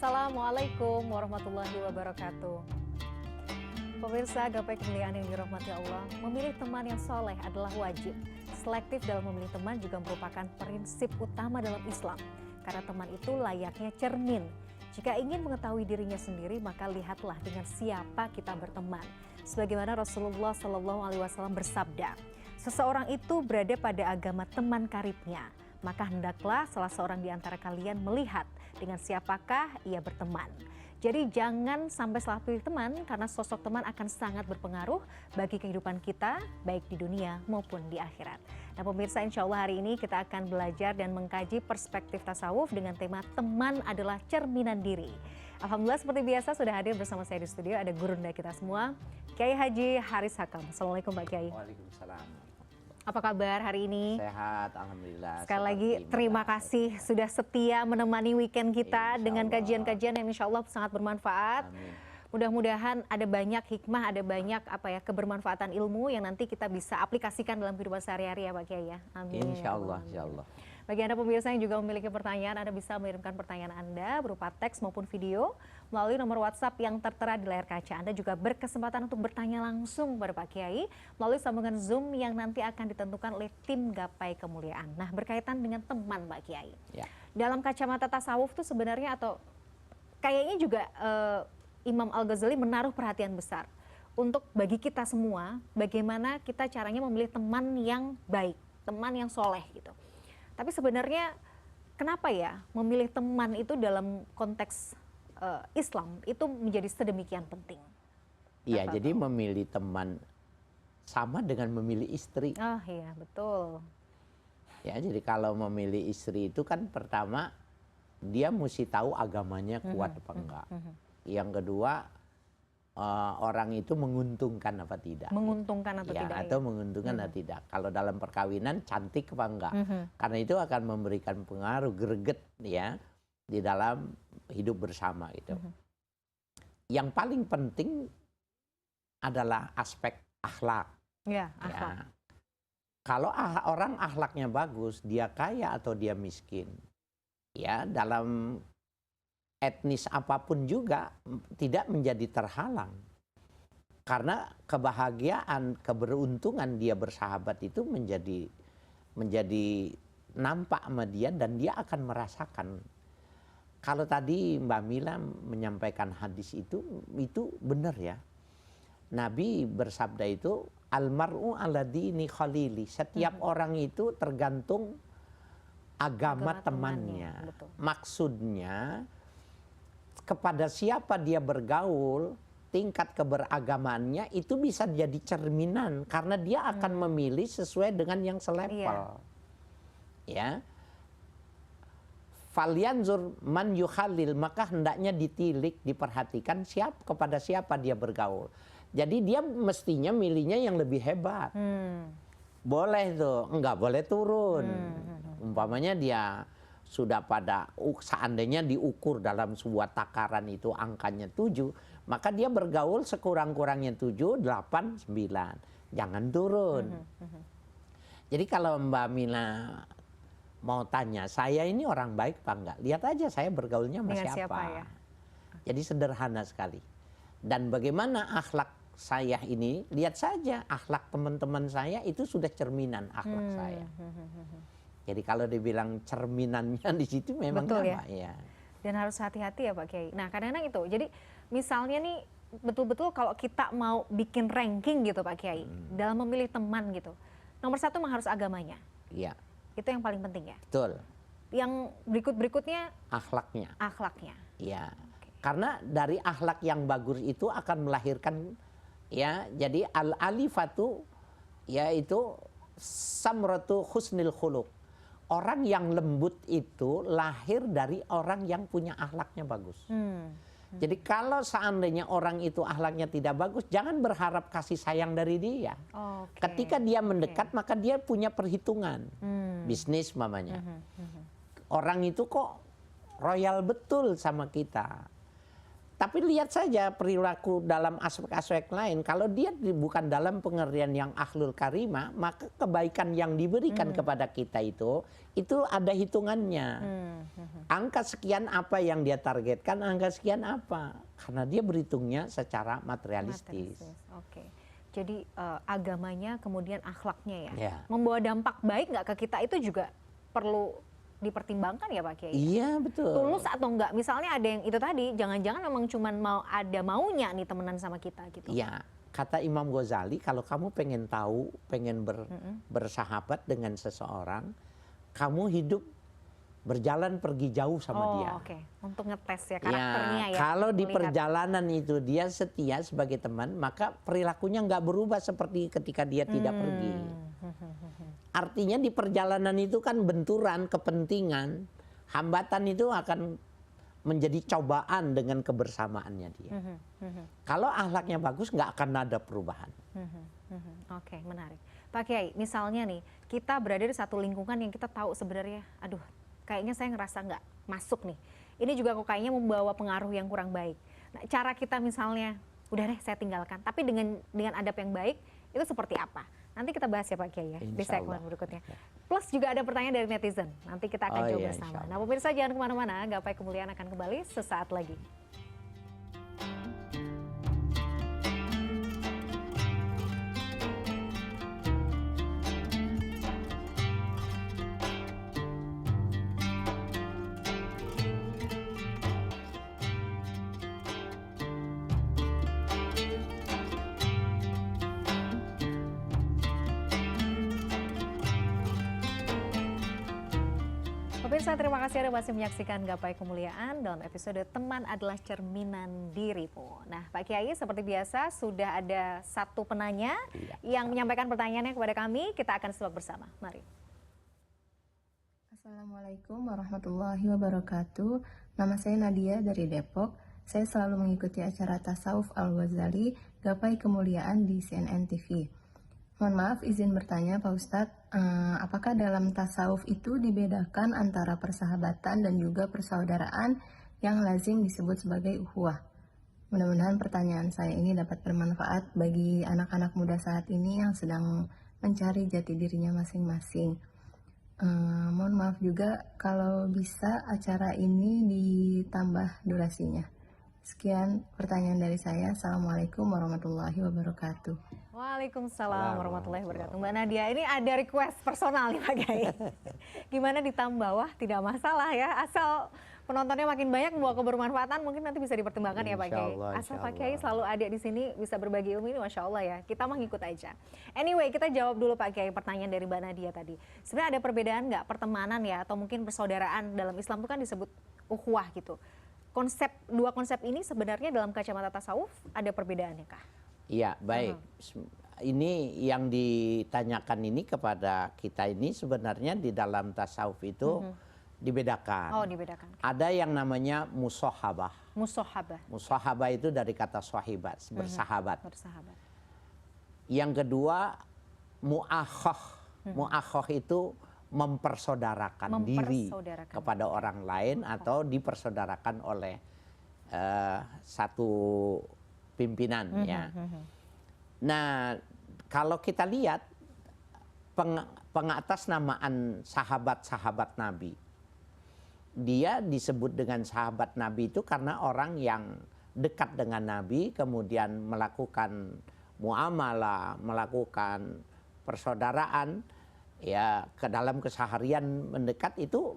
Assalamualaikum warahmatullahi wabarakatuh. Pemirsa gapai kemuliaan yang dirahmati Allah, memilih teman yang soleh adalah wajib. Selektif dalam memilih teman juga merupakan prinsip utama dalam Islam. Karena teman itu layaknya cermin. Jika ingin mengetahui dirinya sendiri, maka lihatlah dengan siapa kita berteman. Sebagaimana Rasulullah SAW bersabda, seseorang itu berada pada agama teman karibnya. Maka hendaklah salah seorang di antara kalian melihat dengan siapakah ia berteman. Jadi jangan sampai salah pilih teman karena sosok teman akan sangat berpengaruh bagi kehidupan kita baik di dunia maupun di akhirat. Nah pemirsa, insya Allah hari ini kita akan belajar dan mengkaji perspektif tasawuf dengan tema teman adalah cerminan diri. Alhamdulillah seperti biasa sudah hadir bersama saya di studio ada gurunda kita semua, Kiai Haji Haris Hakam. Assalamualaikum Pak Kiai. Waalaikumsalam. Apa kabar hari ini? Sehat, alhamdulillah. Sekali lagi terima kasih sudah setia menemani weekend kita dengan kajian-kajian yang insya Allah sangat bermanfaat. Amin. Mudah-mudahan ada banyak hikmah, ada banyak kebermanfaatan ilmu yang nanti kita bisa aplikasikan dalam kehidupan sehari-hari ya Pak Kiai ya. Amin. Insya Allah, insya Allah. Bagi Anda pemirsa yang juga memiliki pertanyaan, Anda bisa mengirimkan pertanyaan Anda berupa teks maupun video melalui nomor WhatsApp yang tertera di layar kaca. Anda juga berkesempatan untuk bertanya langsung kepada Pak Kiai melalui sambungan Zoom yang nanti akan ditentukan oleh tim Gapai Kemuliaan. Nah, berkaitan dengan teman Pak Kiai. Ya. Dalam kacamata tasawuf itu sebenarnya atau kayaknya juga Imam Al-Ghazali menaruh perhatian besar untuk bagi kita semua bagaimana kita caranya memilih teman yang baik, teman yang soleh gitu. Tapi sebenarnya kenapa ya memilih teman itu dalam konteks Islam itu menjadi sedemikian penting? Iya, jadi memilih teman sama dengan memilih istri. Oh iya, betul. Ya, jadi kalau memilih istri itu kan pertama dia mesti tahu agamanya kuat apa enggak. Yang kedua orang itu menguntungkan apa tidak. Menguntungkan atau ya, tidak. Atau menguntungkan atau tidak. Kalau dalam perkawinan cantik apa enggak. Karena itu akan memberikan pengaruh greget ya di dalam hidup bersama gitu. Yang paling penting adalah aspek akhlak. Ya, akhlak. Ya. Kalau orang akhlaknya bagus, dia kaya atau dia miskin. Ya, dalam etnis apapun juga tidak menjadi terhalang. Karena kebahagiaan, keberuntungan dia bersahabat itu menjadi nampak sama dia dan dia akan merasakan. Kalau tadi Mbak Mila menyampaikan hadis itu benar ya. Nabi bersabda itu, almar'u ala dini khalili. Setiap orang itu tergantung agama temannya. Maksudnya kepada siapa dia bergaul, tingkat keberagamaannya itu bisa jadi cerminan karena dia akan memilih sesuai dengan yang selevel. Ya. Falyanzur man yukhalil, maka hendaknya ditilik, diperhatikan kepada siapa dia bergaul. Jadi dia mestinya milihnya yang lebih hebat. Boleh tuh, enggak boleh turun. Umpamanya dia sudah seandainya diukur dalam sebuah takaran itu angkanya 7, maka dia bergaul sekurang-kurangnya 7, 8, 9. Jangan turun. Jadi kalau Mbak Mila mau tanya, saya ini orang baik apa enggak? Lihat aja saya bergaulnya sama siapa. Ya? Jadi sederhana sekali. Dan bagaimana akhlak saya ini, lihat saja akhlak teman-teman saya itu sudah cerminan akhlak saya. Jadi kalau dibilang cerminannya di situ memang betul apa ya. Dan harus hati-hati ya Pak Kiai. Nah kadang-kadang itu, jadi misalnya nih betul-betul kalau kita mau bikin ranking gitu Pak Kiai, dalam memilih teman gitu, nomor 1 memang harus agamanya. Iya. Itu yang paling penting ya. Betul. Yang berikutnya akhlaknya. Akhlaknya. Iya. Karena dari akhlak yang bagus itu akan melahirkan ya, jadi al-alifatu yaitu samratu husnil khuluq. Orang yang lembut itu lahir dari orang yang punya akhlaknya bagus. Jadi kalau seandainya orang itu akhlaknya tidak bagus, jangan berharap kasih sayang dari dia. Ketika dia mendekat, maka dia punya perhitungan. Bisnis mamanya. Orang itu kok royal betul sama kita. Tapi lihat saja perilaku dalam aspek-aspek lain. Kalau dia bukan dalam pengertian yang akhlul karimah, maka kebaikan yang diberikan kepada kita itu ada hitungannya. Angka sekian apa yang dia targetkan, angka sekian apa. Karena dia berhitungnya secara materialistis. Oke. Jadi agamanya kemudian akhlaknya ya. Ya. Membawa dampak baik nggak ke kita itu juga perlu dipertimbangkan ya Pak Kiai? Iya betul. Tulus atau enggak? Misalnya ada yang itu tadi, jangan-jangan memang cuman maunya nih temenan sama kita gitu. Iya, kata Imam Ghazali, kalau kamu pengen tahu, pengen bersahabat dengan seseorang, kamu hidup berjalan pergi jauh sama dia. Oke. Untuk ngetes ya karakternya ya. Kalau di melihat. perjalanan itu dia setia sebagai teman, maka perilakunya nggak berubah seperti ketika dia tidak pergi. Artinya di perjalanan itu kan benturan kepentingan, hambatan itu akan menjadi cobaan dengan kebersamaannya dia. Kalau akhlaknya bagus nggak akan ada perubahan. Oke, menarik. Pak Kiai, misalnya nih kita berada di satu lingkungan yang kita tahu sebenarnya, aduh, kayaknya saya ngerasa nggak masuk nih. Ini juga kok kayaknya membawa pengaruh yang kurang baik. Nah, cara kita misalnya, udah deh saya tinggalkan. Tapi dengan adab yang baik itu seperti apa? Nanti kita bahas ya Pak Kiai ya di segmen berikutnya. Plus juga ada pertanyaan dari netizen. Nanti kita akan jawab bersama. Nah pemirsa jangan kemana-mana, Gapai Kemuliaan akan kembali sesaat lagi. Pemirsa, terima kasih Anda masih menyaksikan Gapai Kemuliaan dalam episode Teman Adalah Cerminan Dirimu. Nah, Pak Kiai, seperti biasa sudah ada satu penanya yang menyampaikan pertanyaannya kepada kami. Kita akan simak bersama. Mari. Assalamualaikum warahmatullahi wabarakatuh. Nama saya Nadia dari Depok. Saya selalu mengikuti acara Tasawuf Al-Ghazali Gapai Kemuliaan di CNN TV. Mohon maaf izin bertanya Pak Ustadz, apakah dalam tasawuf itu dibedakan antara persahabatan dan juga persaudaraan yang lazim disebut sebagai ukhuwah? Mudah-mudahan pertanyaan saya ini dapat bermanfaat bagi anak-anak muda saat ini yang sedang mencari jati dirinya masing-masing. Mohon maaf juga kalau bisa acara ini ditambah durasinya. Sekian pertanyaan dari saya. Assalamualaikum warahmatullahi wabarakatuh. Waalaikumsalam warahmatullahi wabarakatuh. Mbak Nadia, ini ada request personal nih Pak Kiai. Gimana ditambah? Wah, tidak masalah ya. Asal penontonnya makin banyak membawa kebermanfaatan, mungkin nanti bisa dipertimbangkan ya Pak Kiai. Asal Pak Kiai selalu ada di sini bisa berbagi ilmu ini, Masya Allah ya. Kita mah ngikut aja. Anyway, kita jawab dulu Pak Kiai pertanyaan dari Mbak Nadia tadi. Sebenarnya ada perbedaan nggak pertemanan ya atau mungkin persaudaraan dalam Islam itu kan disebut ukhuwah gitu. Dua konsep ini sebenarnya dalam kacamata tasawuf ada perbedaannya kah? Iya, baik. Ini yang ditanyakan ini kepada kita ini sebenarnya di dalam tasawuf itu dibedakan. Oh, dibedakan. Ada yang namanya musohabah. Musohabah. Musohabah itu dari kata sohibat, bersahabat. Bersahabat. Yang kedua mu'akhoh. Mu'akhoh itu mempersaudarakan diri kepada orang lain atau dipersaudarakan oleh satu pimpinan ya. Nah, kalau kita lihat pengatasnamaan sahabat-sahabat Nabi, dia disebut dengan sahabat Nabi itu karena orang yang dekat dengan Nabi, kemudian melakukan muamalah, melakukan persaudaraan ya ke dalam keseharian mendekat, itu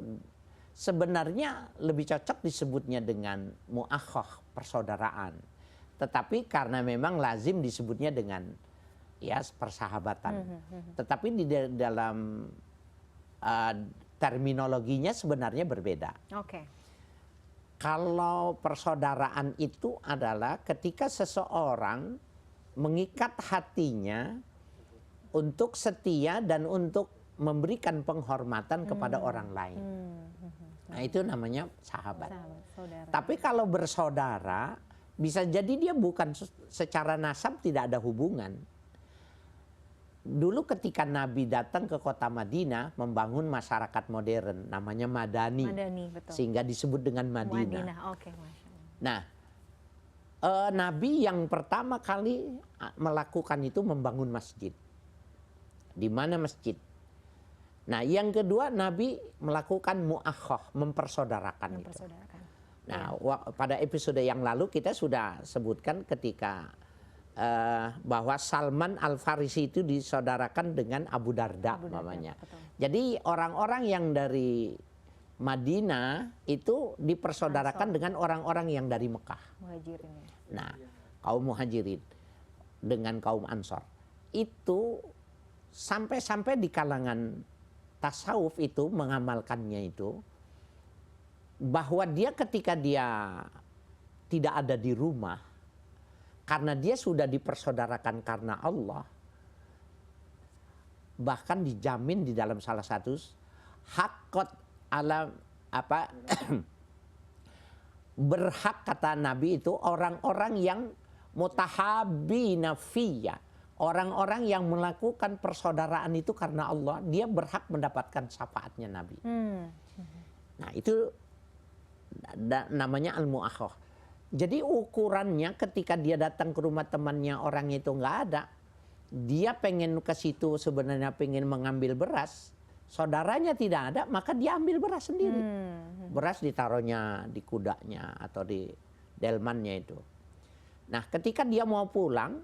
sebenarnya lebih cocok disebutnya dengan mu'akhoh, persaudaraan. Tetapi karena memang lazim disebutnya dengan ya persahabatan. Tetapi di dalam terminologinya sebenarnya berbeda. Oke. Kalau persaudaraan itu adalah ketika seseorang mengikat hatinya untuk setia dan untuk memberikan penghormatan kepada orang lain. Nah, itu namanya sahabat. Tapi kalau bersaudara, bisa jadi dia bukan secara nasab, tidak ada hubungan. Dulu ketika Nabi datang ke kota Madinah membangun masyarakat modern, namanya Madani. Madani, betul. Sehingga disebut dengan Madinah. Madinah, oke, Masya Allah. Nah, Nabi yang pertama kali melakukan itu membangun masjid. Di mana masjid? Nah, yang kedua Nabi melakukan mu'akhah, mempersaudarakan. Mempersaudarakan. Nah, pada episode yang lalu kita sudah sebutkan ketika bahwa Salman Al-Farisi itu disaudarakan dengan Abu Darda namanya. Jadi orang-orang yang dari Madinah itu dipersaudarakan dengan orang-orang yang dari Mekah. Muhajirin. Nah, kaum Muhajirin dengan kaum Ansor. Itu sampai-sampai di kalangan tasawuf itu mengamalkannya itu, bahwa dia ketika dia tidak ada di rumah, karena dia sudah dipersaudarakan karena Allah, bahkan dijamin di dalam salah satu hakot alam apa berhak kata Nabi itu orang-orang yang mutahabina fiyya, orang-orang yang melakukan persaudaraan itu karena Allah, dia berhak mendapatkan syafaatnya Nabi. Nah, itu namanya al-mu'akhah. Jadi ukurannya ketika dia datang ke rumah temannya, orang itu nggak ada, dia pengen ke situ sebenarnya pengen mengambil beras, saudaranya tidak ada, maka dia ambil beras sendiri. Beras ditaruhnya di kudanya atau di delmannya itu. Nah, ketika dia mau pulang,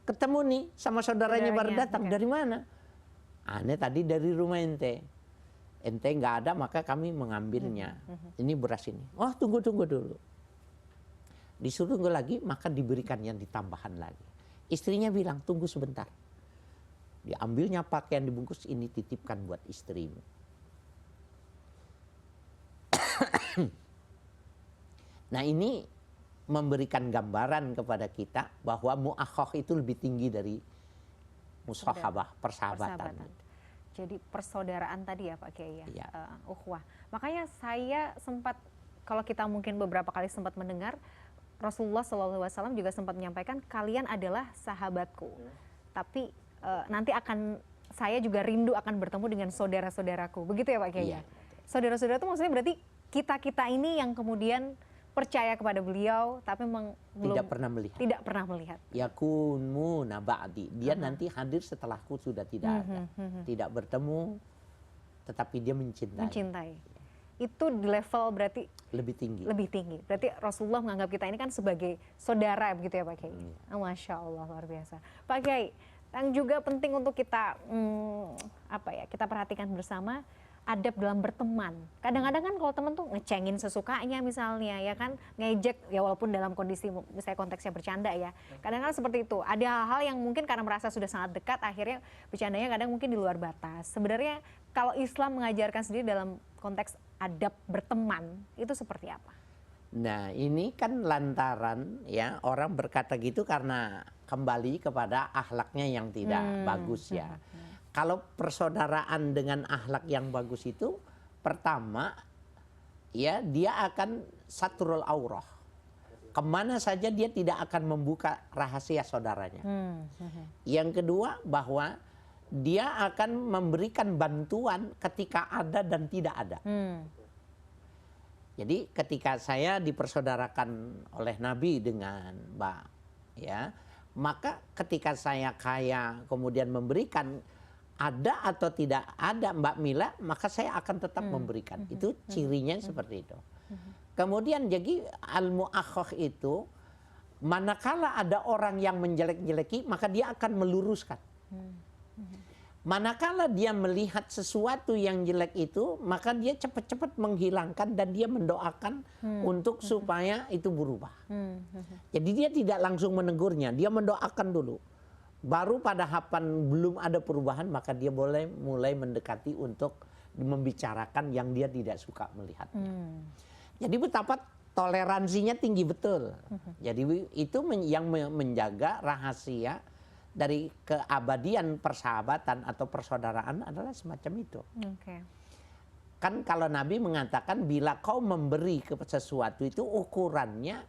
ketemu nih sama saudaranya baru datang. Dari mana? Aneh tadi dari rumah ente. Ente nggak ada, maka kami mengambilnya. Ini beras ini. Oh, tunggu dulu. Disuruh tunggu lagi, maka diberikan yang ditambahan lagi. Istrinya bilang, tunggu sebentar. Diambilnya pakaian dibungkus, ini titipkan buat istrimu. Nah, ini memberikan gambaran kepada kita bahwa mu'akhah itu lebih tinggi dari musahabah, persahabatan. Jadi persaudaraan tadi ya Pak Kiai ya, ya. Ukhuwah. Makanya saya sempat, kalau kita mungkin beberapa kali sempat mendengar, Rasulullah SAW juga sempat menyampaikan, kalian adalah sahabatku. Tapi nanti saya juga rindu akan bertemu dengan saudara-saudaraku. Begitu ya Pak Kiai? Ya. Saudara-saudara itu maksudnya berarti kita-kita ini yang kemudian percaya kepada beliau, tapi memang belum tidak pernah melihat. Yakunmu naba'di. Dia nanti hadir setelahku sudah tidak ada. Tidak bertemu, tetapi dia mencintai. Itu di level berarti lebih tinggi. Berarti Rasulullah menganggap kita ini kan sebagai saudara, begitu ya Pak Kiai? Masya Allah, luar biasa. Pak Kiai, yang juga penting untuk kita kita perhatikan bersama, adab dalam berteman. Kadang-kadang kan kalau teman tuh ngecengin sesukanya misalnya, ya kan, ngejek, ya walaupun dalam kondisi misalnya konteksnya bercanda ya. Kadang-kadang seperti itu. Ada hal-hal yang mungkin karena merasa sudah sangat dekat, akhirnya bercandanya kadang mungkin di luar batas. Sebenarnya kalau Islam mengajarkan sendiri dalam konteks adab berteman, itu seperti apa? Nah, ini kan lantaran ya orang berkata gitu karena kembali kepada akhlaknya yang tidak bagus ya. Kalau persaudaraan dengan akhlak yang bagus itu, pertama, ya dia akan satrul aurah. Kemana saja dia tidak akan membuka rahasia saudaranya. Yang kedua, bahwa dia akan memberikan bantuan ketika ada dan tidak ada. Jadi ketika saya dipersaudarakan oleh Nabi dengan Mbak, ya, maka ketika saya kaya kemudian memberikan, ada atau tidak ada Mbak Mila, maka saya akan tetap memberikan. Itu cirinya seperti itu. Kemudian jadi al-mu'akhah itu, manakala ada orang yang menjelek-jeleki, maka dia akan meluruskan. Manakala dia melihat sesuatu yang jelek itu, maka dia cepat-cepat menghilangkan dan dia mendoakan untuk supaya itu berubah. Jadi dia tidak langsung menegurnya, dia mendoakan dulu. Baru pada hapan belum ada perubahan, maka dia boleh mulai mendekati untuk membicarakan yang dia tidak suka melihatnya. Jadi betapa toleransinya tinggi betul. Jadi itu yang menjaga rahasia dari keabadian persahabatan atau persaudaraan adalah semacam itu. Kan kalau Nabi mengatakan bila kau memberi sesuatu itu ukurannya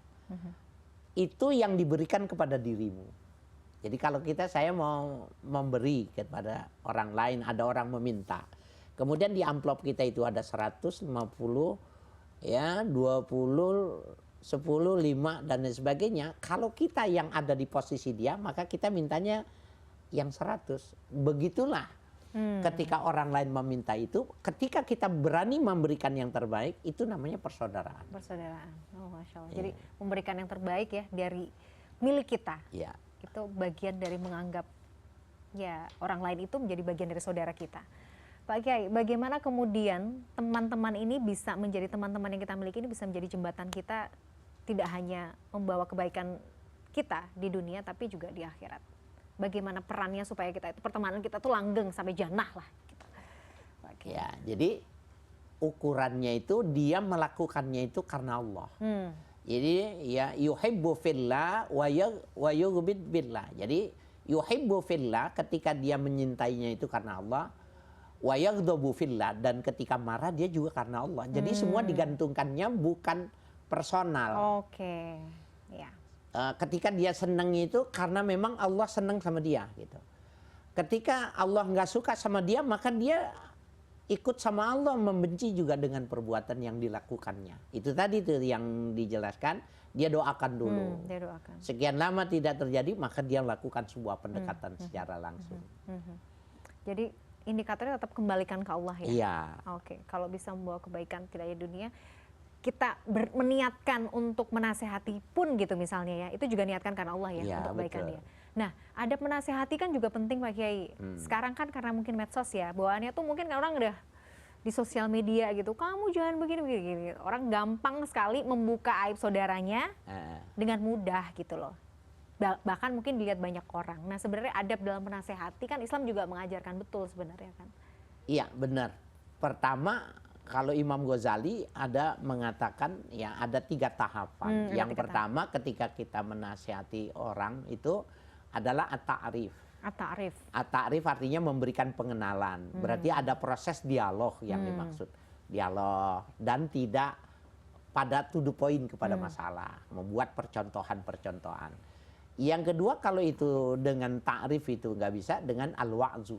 itu yang diberikan kepada dirimu. Jadi kalau saya mau memberi kepada orang lain, ada orang meminta. Kemudian di amplop kita itu ada 150, ya 20, 10, 5 dan lain sebagainya. Kalau kita yang ada di posisi dia, maka kita mintanya yang 100. Begitulah ketika orang lain meminta itu, ketika kita berani memberikan yang terbaik, itu namanya persaudaraan. Persaudaraan. Oh, Masya Allah. Jadi memberikan yang terbaik ya dari milik kita. Ya. Itu bagian dari menganggap ya orang lain itu menjadi bagian dari saudara kita. Pak Kiai, bagaimana kemudian teman-teman ini bisa menjadi teman-teman yang kita miliki ini bisa menjadi jembatan kita tidak hanya membawa kebaikan kita di dunia tapi juga di akhirat. Bagaimana perannya supaya kita itu pertemanan kita tuh langgeng sampai jannah lah. Gitu. Pak Kiai. Ya, jadi ukurannya itu dia melakukannya itu karena Allah. Jadi ya yuhibbu fillah wa yughbid billah. Jadi yuhibbu fillah ketika dia menyintainya itu karena Allah, wa yaghdabu fillah, dan ketika marah dia juga karena Allah. Jadi semua digantungkannya bukan personal. Oke. Ya. Ketika dia senang itu karena memang Allah senang sama dia gitu. Ketika Allah nggak suka sama dia, maka dia ikut sama Allah, membenci juga dengan perbuatan yang dilakukannya. Itu tadi tuh yang dijelaskan, dia doakan dulu. Dia doakan. Sekian lama tidak terjadi, maka dia lakukan sebuah pendekatan secara langsung. Jadi indikatornya tetap kembalikan ke Allah ya? Iya. Oke, kalau bisa membawa kebaikan tidak hanya dunia, kita meniatkan untuk menasehati pun gitu misalnya ya, itu juga niatkan karena Allah ya, Iya, untuk kebaikan betul. dia. Nah, adab menasehati kan juga penting Pak Kiai. Sekarang kan karena mungkin medsos ya, bawaannya tuh mungkin orang udah di sosial media gitu, kamu jangan begini. Orang gampang sekali membuka aib saudaranya dengan mudah gitu loh. Bahkan mungkin dilihat banyak orang. Nah sebenarnya adab dalam menasehati kan Islam juga mengajarkan betul sebenarnya kan. Iya benar. Pertama kalau Imam Ghazali ada mengatakan ya ada 3 tahapan. Yang pertama ketika kita menasehati orang itu adalah at-ta'rif. At-ta'rif. At-ta'rif artinya memberikan pengenalan. Berarti ada proses dialog yang dimaksud. Dialog dan tidak pada to the point kepada masalah. Membuat percontohan-percontohan. Yang kedua kalau itu dengan ta'rif itu nggak bisa, dengan al-wa'zu.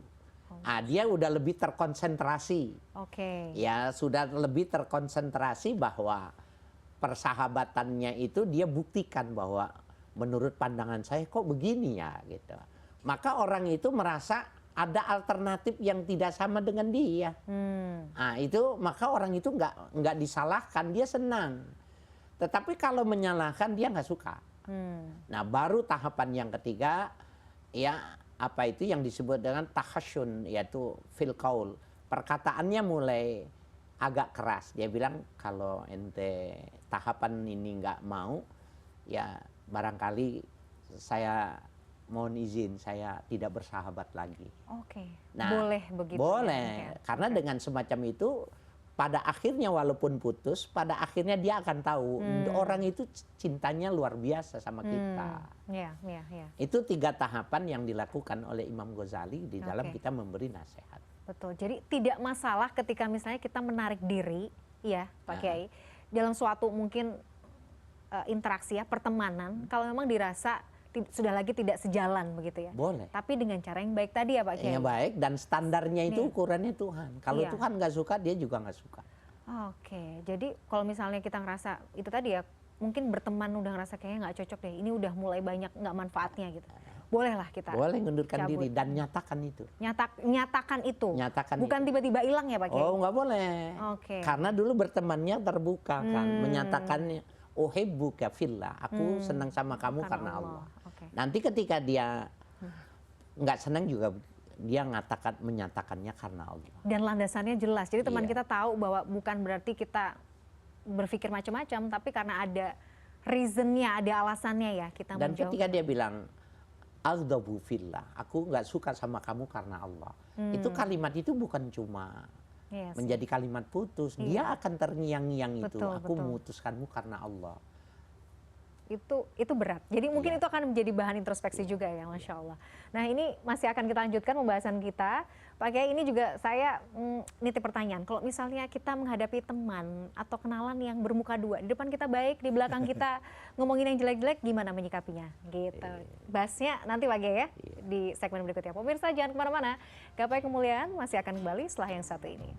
Dia udah lebih terkonsentrasi. Oke. Ya sudah lebih terkonsentrasi bahwa persahabatannya itu dia buktikan bahwa menurut pandangan saya kok begini ya gitu. Maka orang itu merasa ada alternatif yang tidak sama dengan dia. Nah itu maka orang itu nggak disalahkan, dia senang. Tetapi kalau menyalahkan dia nggak suka. Nah baru tahapan yang ketiga ya apa itu yang disebut dengan tahasyun, yaitu fil qaul. Perkataannya mulai agak keras. Dia bilang kalau ente tahapan ini nggak mau ya barangkali saya mohon izin saya tidak bersahabat lagi. Oke. Nah, boleh begitu. Boleh, ya? karena dengan semacam itu pada akhirnya walaupun putus, pada akhirnya dia akan tahu orang itu cintanya luar biasa sama kita. Ya. Itu 3 tahapan yang dilakukan oleh Imam Ghazali di dalam kita memberi nasihat. Betul. Jadi tidak masalah ketika misalnya kita menarik diri, ya Pak Kiai, dalam suatu mungkin interaksi ya pertemanan, kalau memang dirasa sudah lagi tidak sejalan begitu ya. Boleh. Tapi dengan cara yang baik tadi ya Pak Kiai. Yang baik dan standarnya itu ukurannya Tuhan. Kalau Tuhan nggak suka, dia juga nggak suka. Oke, jadi kalau misalnya kita ngerasa itu tadi ya, mungkin berteman udah ngerasa kayaknya nggak cocok deh, ini udah mulai banyak nggak manfaatnya gitu. Bolehlah kita. Boleh ngundurkan cabut. diri dan nyatakan itu. Nyatakan itu. Nyatakan bukan itu. tiba-tiba hilang ya Pak Kiai. Oh nggak boleh. Oke. Karena dulu bertemannya terbuka kan, menyatakannya uhibbuka fillah, aku senang sama kamu karena Allah. Okay. Nanti ketika dia nggak senang juga dia menyatakannya karena Allah. Dan landasannya jelas. Jadi teman kita tahu bahwa bukan berarti kita berpikir macam-macam, tapi karena ada reasonnya, ada alasannya ya kita Dan menjauh. ketika dia bilang aghdabu fillah, aku nggak suka sama kamu karena Allah. Itu kalimat itu bukan cuma menjadi kalimat putus, dia akan terngiang-ngiang itu. Aku memutuskanmu karena Allah. Itu berat. Jadi mungkin itu akan menjadi bahan introspeksi juga ya, Masya Allah. Nah ini masih akan kita lanjutkan pembahasan kita. Pak Kiai, ini juga saya nitip pertanyaan. Kalau misalnya kita menghadapi teman atau kenalan yang bermuka dua, di depan kita baik, di belakang kita ngomongin yang jelek-jelek, gimana menyikapinya? Gitu. Bahasnya nanti Pak Kiai ya, di segmen berikutnya. Pemirsa jangan kemana-mana. Gapai Kemuliaan masih akan kembali setelah yang satu ini.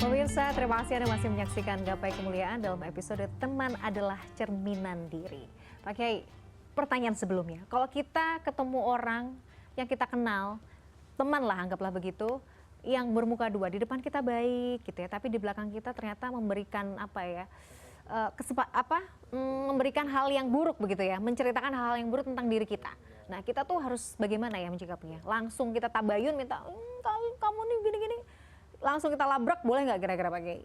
Pemirsa, terima kasih Anda masih menyaksikan Gapai Kemuliaan dalam episode Teman Adalah Cerminan Diri. Pak Kiai, pertanyaan sebelumnya, kalau kita ketemu orang yang kita kenal, teman lah anggaplah begitu, yang bermuka dua, di depan kita baik gitu ya, tapi di belakang kita ternyata memberikan memberikan hal yang buruk begitu ya, menceritakan hal yang buruk tentang diri kita. Nah, kita tuh harus bagaimana ya mencikapinya? Langsung kita tabayun minta, kamu nih gini-gini, langsung kita labrak boleh nggak kira-kira Pak Kiai?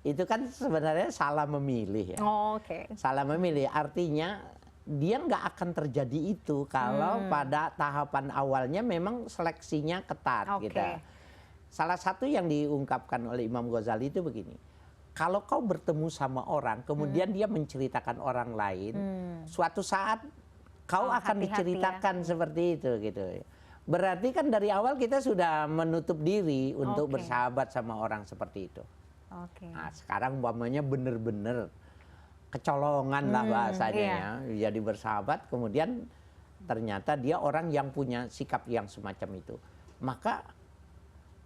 Itu kan sebenarnya salah memilih ya. Oh, oke. Salah memilih artinya dia nggak akan terjadi itu kalau pada tahapan awalnya memang seleksinya ketat gitu. Salah satu yang diungkapkan oleh Imam Ghazali itu begini. Kalau kau bertemu sama orang, kemudian dia menceritakan orang lain, suatu saat kau akan diceritakan seperti itu gitu. Berarti kan dari awal kita sudah menutup diri untuk bersahabat sama orang seperti itu. Nah, sekarang umpamanya benar-benar kecolongan lah bahasanya ya. Jadi bersahabat, kemudian ternyata dia orang yang punya sikap yang semacam itu. Maka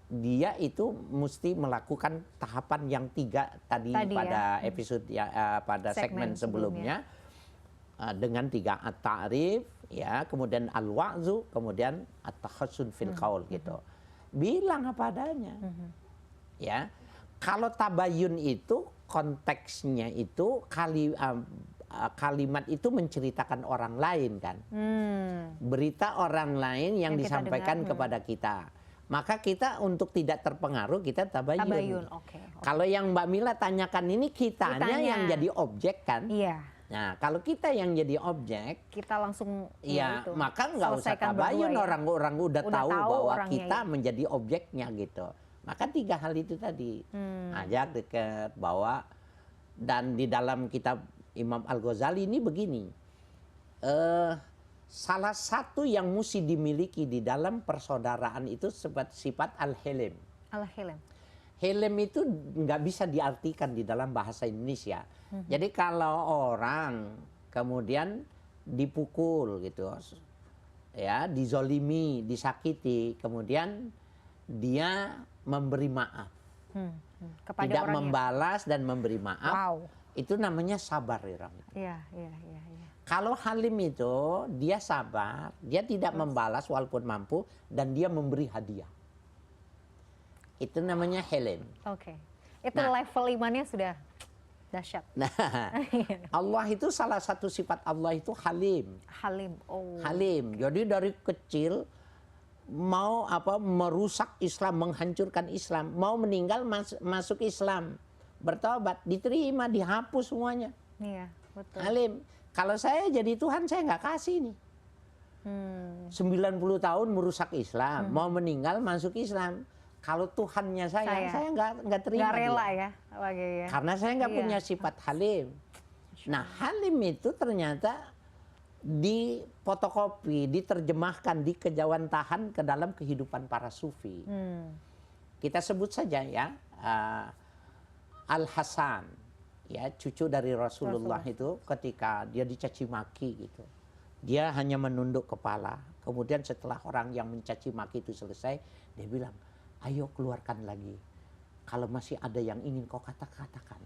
dia itu mesti melakukan tahapan yang 3 tadi pada episode pada segmen sebelumnya. Dengan 3 at-ta'rif ya, kemudian al-wa'zu, kemudian at-takhassun fil qaul gitu. Bilang apa adanya. Ya. Kalau tabayun itu konteksnya itu kalimat itu menceritakan orang lain kan. Berita orang lain yang disampaikan kepada kita. Maka kita untuk tidak terpengaruh kita tabayun. Kalau yang Mbak Mila tanyakan ini kitanya yang jadi objek kan. Iya. Nah, kalau kita yang jadi objek, kita langsung ya maka nggak usah tabayun, orang-orang udah tahu bahwa kita menjadi objeknya gitu. Maka 3 hal itu tadi, ajak, dekat, bawa, dan di dalam kitab Imam Al-Ghazali ini begini, salah satu yang mesti dimiliki di dalam persaudaraan itu sifat al-hilm. Al-hilm. Hilm itu nggak bisa diartikan di dalam bahasa Indonesia. Jadi kalau orang kemudian dipukul gitu, ya, dizolimi, disakiti, kemudian dia memberi maaf, tidak membalas dan memberi maaf, itu namanya sabar, Iram. Kalau halim itu dia sabar, dia tidak membalas walaupun mampu, dan dia memberi hadiah. Itu namanya hilm. Itu level imannya sudah dahsyat. Nah, Allah itu salah satu sifat Allah itu halim. Halim. Jadi dari kecil mau merusak Islam, menghancurkan Islam, mau meninggal masuk Islam, bertobat, diterima, dihapus semuanya. Iya, betul. Halim. Kalau saya jadi Tuhan saya nggak kasih nih. 90 tahun merusak Islam, mau meninggal masuk Islam. Kalau Tuhannya saya nggak terima. Nggak rela ya. Karena saya nggak punya sifat halim. Nah, halim itu ternyata dipotokopi, diterjemahkan, dikejawantahan ke dalam kehidupan para sufi. Kita sebut saja ya, Al-Hasan, ya, cucu dari Rasulullah itu ketika dia dicaci maki gitu. Dia hanya menunduk kepala. Kemudian setelah orang yang mencaci maki itu selesai, dia bilang, ayo keluarkan lagi. Kalau masih ada yang ingin kau katakan.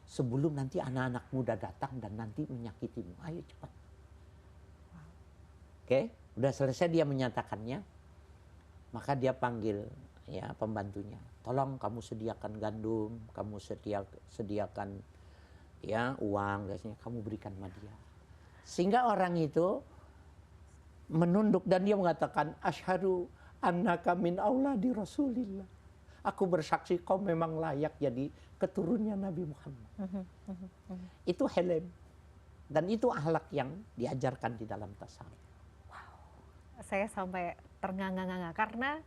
Sebelum nanti anak-anak muda datang dan nanti menyakitimu. Ayo cepat. Oke, udah selesai dia menyatakannya. Maka dia panggil ya pembantunya. Tolong kamu sediakan gandum, kamu sediakan ya uang, biasanya kamu berikan sama dia. Sehingga orang itu menunduk dan dia mengatakan, asyhadu annaka min auladi Rasulillah. Aku bersaksi kau memang layak jadi keturunnya Nabi Muhammad. Itu hilm. Dan itu akhlak yang diajarkan di dalam tasawuf. Saya sampai ternganga-nganga karena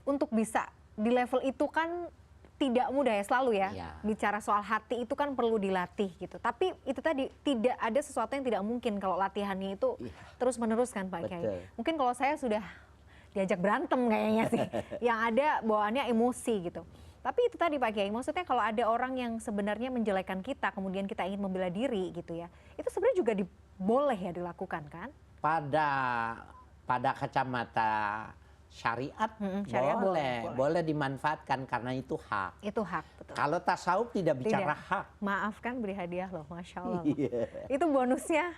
untuk bisa di level itu kan tidak mudah ya, selalu ya. Bicara soal hati itu kan perlu dilatih gitu. Tapi itu tadi tidak ada sesuatu yang tidak mungkin kalau latihannya itu terus menerus kan Pak Kiai. Mungkin kalau saya sudah diajak berantem kayaknya sih. Yang ada bawaannya emosi gitu. Tapi itu tadi Pak Kiai, maksudnya kalau ada orang yang sebenarnya menjelekan kita, kemudian kita ingin membela diri gitu ya, itu sebenarnya juga boleh ya dilakukan kan? Pada kacamata syariat, syariat boleh dimanfaatkan karena itu hak. Itu hak, betul. Kalau tasawuf tidak bicara hak. Maafkan beri hadiah loh, Masya Allah. Iya. Itu bonusnya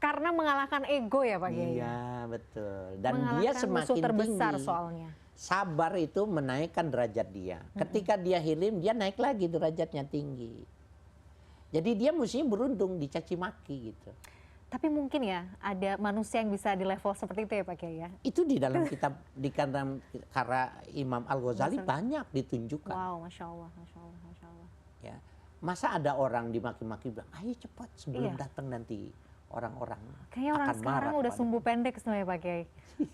karena mengalahkan ego ya Pak Kiai. Iya, betul. Dan dia Mengalahkan semakin musuh terbesar tinggi. soalnya. Sabar itu menaikkan derajat dia. Ketika dia hilim, dia naik lagi derajatnya tinggi. Jadi dia mestinya beruntung dicaci maki gitu. Tapi mungkin ya ada manusia yang bisa di level seperti itu ya Pak Kiai ya. Itu di dalam kitab di dalam karya Imam Al-Ghazali banyak ditunjukkan. Wow, Masya Allah, Masya Allah, Masya Allah. Ya. Masa ada orang dimaki-maki bilang, ayo cepat sebelum datang nanti orang-orang Kayaknya orang akan sekarang marah udah sumbu pendek sebenarnya Pak Kiai.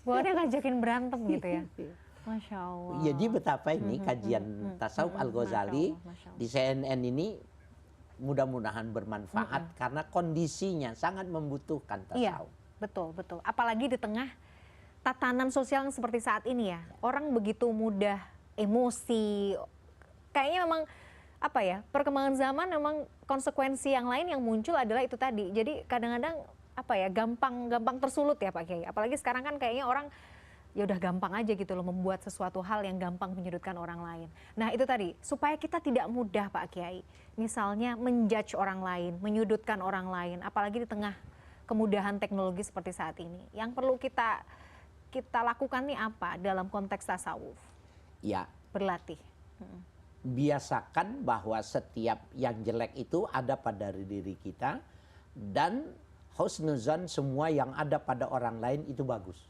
Bahwa dia ngajakin berantem gitu ya. Masya Allah. Jadi betapa ini kajian tasawuf Al-Ghazali di CNN ini mudah-mudahan bermanfaat karena kondisinya sangat membutuhkan tasawuf. Iya, betul, betul. Apalagi di tengah tatanan sosial yang seperti saat ini ya. Orang begitu mudah emosi. Kayaknya memang apa ya, perkembangan zaman memang konsekuensi yang lain yang muncul adalah itu tadi. Jadi kadang-kadang apa ya, gampang tersulut ya Pak Kiai. Apalagi sekarang kan kayaknya orang ya udah gampang aja gitu loh membuat sesuatu hal yang gampang menyudutkan orang lain. Nah itu tadi, supaya kita tidak mudah Pak Kiai, misalnya menjudge orang lain, menyudutkan orang lain, apalagi di tengah kemudahan teknologi seperti saat ini. Yang perlu kita lakukan nih apa dalam konteks tasawuf? Ya. Berlatih. Biasakan bahwa setiap yang jelek itu ada pada diri kita, dan husnuzan semua yang ada pada orang lain itu bagus.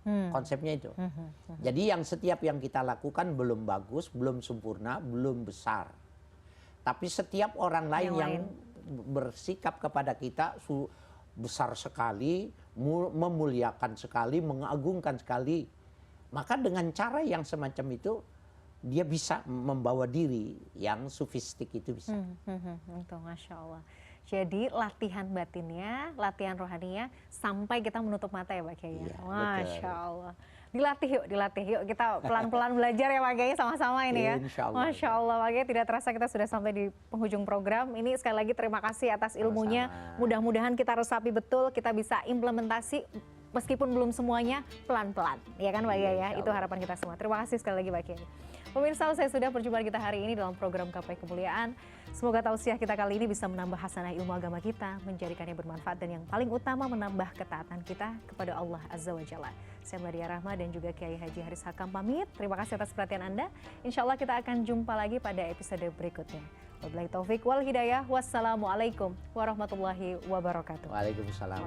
Konsepnya itu. Jadi setiap yang kita lakukan belum bagus, belum sempurna, belum besar. Tapi setiap orang lain yang bersikap kepada kita besar sekali, memuliakan sekali, mengagungkan sekali. Maka dengan cara yang semacam itu, dia bisa membawa diri yang sofistik itu bisa. Itu Masya Allah. Jadi latihan batinnya, latihan rohaninya sampai kita menutup mata ya Pak Kiai. Ya, Masya Allah. Dilatih yuk. Kita pelan-pelan belajar ya Pak Kiai sama-sama ini ya. Masya Allah Pak Kiai, tidak terasa kita sudah sampai di penghujung program. Ini sekali lagi terima kasih atas ilmunya. Mudah-mudahan kita resapi betul, kita bisa implementasi meskipun belum semuanya, pelan-pelan. Ya kan Pak Kiai ya, itu harapan kita semua. Terima kasih sekali lagi Pak Kiai. Pemirsa, saya sudah perjumpaan kita hari ini dalam program Gapai Kemuliaan. Semoga tausiah kita kali ini bisa menambah hasanah ilmu agama kita, menjadikannya bermanfaat, dan yang paling utama menambah ketaatan kita kepada Allah Azza wa Jalla. Saya Meladia Rahma dan juga Kiai Haji Haris Hakam pamit. Terima kasih atas perhatian Anda. Insya Allah kita akan jumpa lagi pada episode berikutnya. Wabillahi taufik wal hidayah. Wassalamualaikum warahmatullahi wabarakatuh. Waalaikumsalam.